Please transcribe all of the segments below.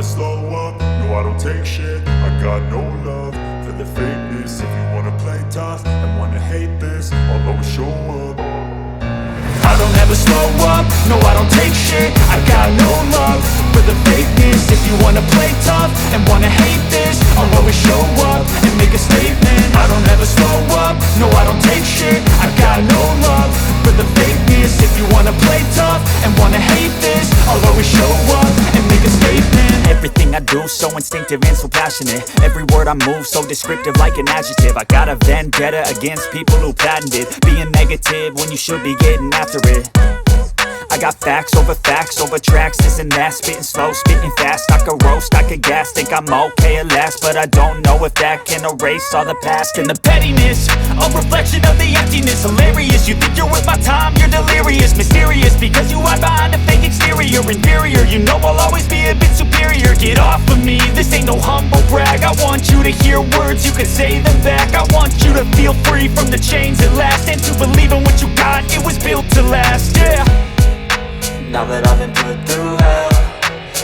slow up, no I don't take shit. I got no love for the fakeness. If you wanna play tough and wanna hate this, I'll always show up. I don't ever slow up, no I don't take shit. I got no love for the fakeness. If you wanna play tough and wanna hate this, I'll always show up and make a statement. I don't ever slow up, no I don't take shit. I got no love for the fakeness. If you wanna play tough and wanna hate this, I'll always show up and make a statement. Everything I do so instinctive and so passionate. Every word I move so descriptive like an adjective. I got a vendetta against people who patented being negative when you should be getting after it. I got facts over tracks, this and that. Spitting slow, spitting fast, I could roast, I could gas. Think I'm okay at last, but I don't know if that can erase all the past. And the pettiness, a reflection of the emptiness. Hilarious, you think you're worth my time, you're delirious. Mysterious, because you hide behind a fake exterior. Inferior, you know I'll always be a bit superior. Get off of me, this ain't no humble brag. I want you to hear words, you can say them back. I want you to feel free from the chains at last, and to believe in what you got, it was built to last, yeah. Now that I've been put through hell,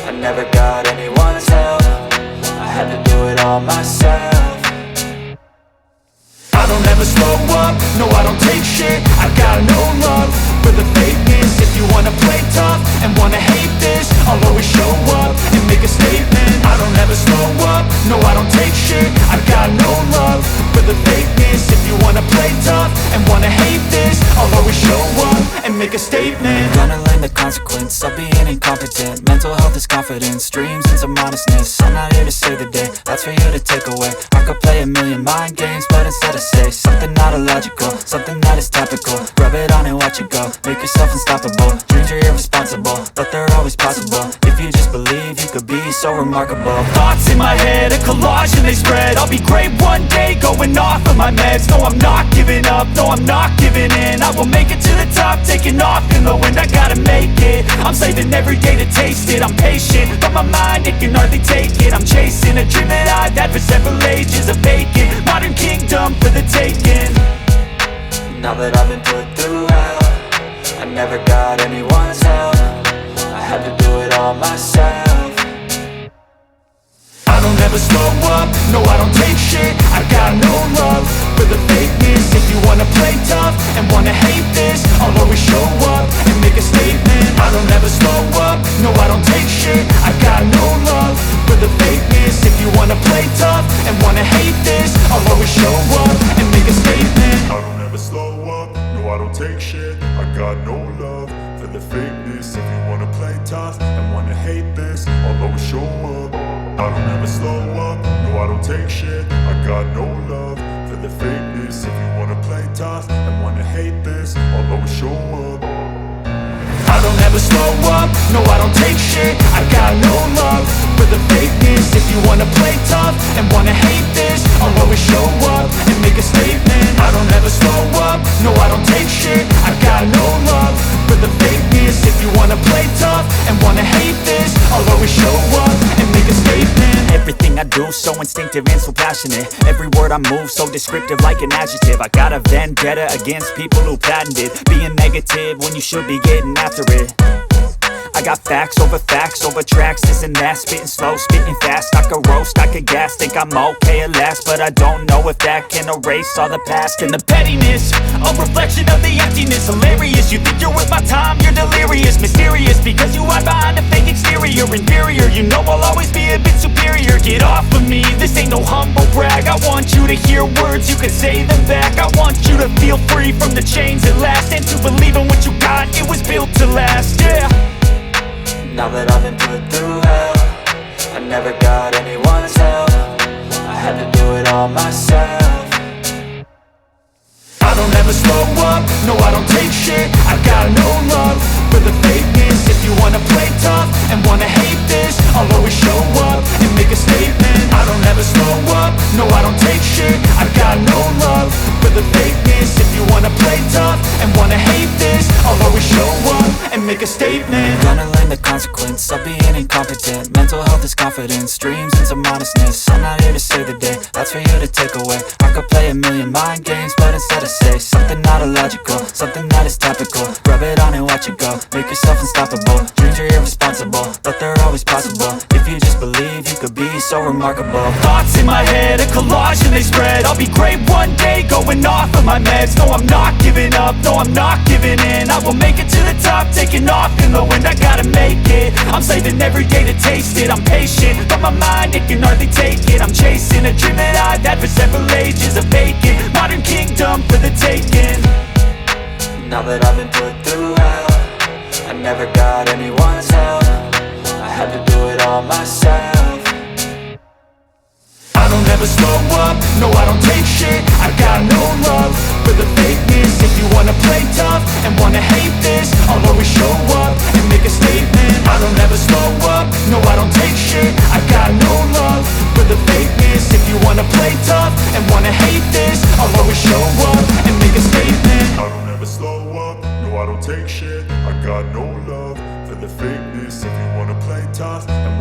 I never got anyone's help. I had to do it all myself. I don't ever slow up, no I don't take shit. I got no love for the fakeness. If you wanna play tough and wanna hate this, I'll always show up and make a statement. I don't ever slow up, no I don't take shit. I got no love for the fakeness. If you wanna play tough and wanna hate this, I'll always show up and make a statement. Gonna learn the consequence of being incompetent. Mental health is confidence, dreams into modestness. I'm not here to save the day, that's for you to take away. I could play a million mind games, but instead I say something not illogical, something that is topical. Rub it on and watch it go, make yourself unstoppable. Dreams are irresponsible, but they're always possible. If you just believe, you could be so remarkable. Thoughts in my head, a collage and they spread. I'll be great one day, going off of my meds. No, I'm not giving up, no, I'm not giving in. I will make it to the top, taking off in the wind. I gotta make it, I'm saving every day to taste it. I'm patient, but my mind, it can hardly take it. I'm chasing a dream that I've had for several ages. A vacant, modern kingdom for the taking. Now that I've been put through hell, I never got anyone's help. I had to do it all myself. I don't ever slow up, no I don't take shit. I got no love for the fakeness. If you wanna play tough and wanna hate this, I'll always show up and make a statement. I don't ever slow up, no I don't take shit. I got no love for the fakeness. If you wanna play tough and wanna hate this, I'll always show up and make a statement. I don't ever slow up, no I don't take shit. I got no love for the fakeness. If you wanna play tough and wanna hate this, I'll always show up. I don't ever slow up, no I don't take shit. I got no love for the fakeness. If you wanna play tough and wanna hate this, I'll always show up. I don't ever slow up, no I don't take shit. I got no love for the fakeness. If you wanna play tough and wanna hate this, I'll always show up and make a statement. I don't ever slow up, no I don't take shit. I got no love for the fakeness. If you wanna play tough and wanna hate this, I'll always show up and make a statement. Everything I do so instinctive and so passionate. Every word I move so descriptive like an adjective. I got a vendetta against people who patented being negative when you should be getting after it. I got facts over tracks, this and that. Spitting slow, spitting fast, I could roast, I could gas. Think I'm okay at last, but I don't know if that can erase all the past. And the pettiness, a reflection of the emptiness. Hilarious, you think you're worth my time, you're delirious. Mysterious, because you hide behind a fake exterior. Inferior, you know I'll always be a bit superior. Get off of me, this ain't no humble brag. I want you to hear words, you can say them back. I want you to feel free from the chains at last, and to believe in what you got, it was built to last, yeah. Now that I've been put through hell, I never got anyone's help. I had to do it all myself. I don't ever slow up, no I don't take shit. I got no love for the fakeness. If you wanna play tough and wanna hate this, I'll always show up and make a statement. I don't ever slow up, no I don't take shit. I got no love for the fakeness. If you wanna play tough and wanna hate this, I'll always show up and make a statement. Gonna learn the consequence of being incompetent. Mental health is confidence, dreams into modestness. I'm not here to save the day, that's for you to take away. I could play a million mind games, but instead I say something not illogical, something that is topical. Rub it on and watch it go, make yourself unstoppable. Dreams are irresponsible, but they're always possible. If you just believe you could be so remarkable. Thoughts in my head, a collage and they spread. I'll be great one day, going off of my meds. No, I'm not giving up, no, I'm not giving in. I will make it to the top, taking off in the wind. I gotta make it, I'm saving every day to taste it. I'm patient, but my mind, it can hardly take it. I'm chasing a dream that I've had for several ages. A vacant, modern kingdom for the taking. Now that I've been put through hell, I never got anyone's help. I had to do it all myself. I don't ever slow up, no I don't take shit. I got no love for the fakeness. If you wanna play tough and wanna hate this, I'll always show up and make a statement. I don't ever slow up, no I don't take shit. I got no love for the fakeness. If you wanna play tough and wanna hate this, I'll always show up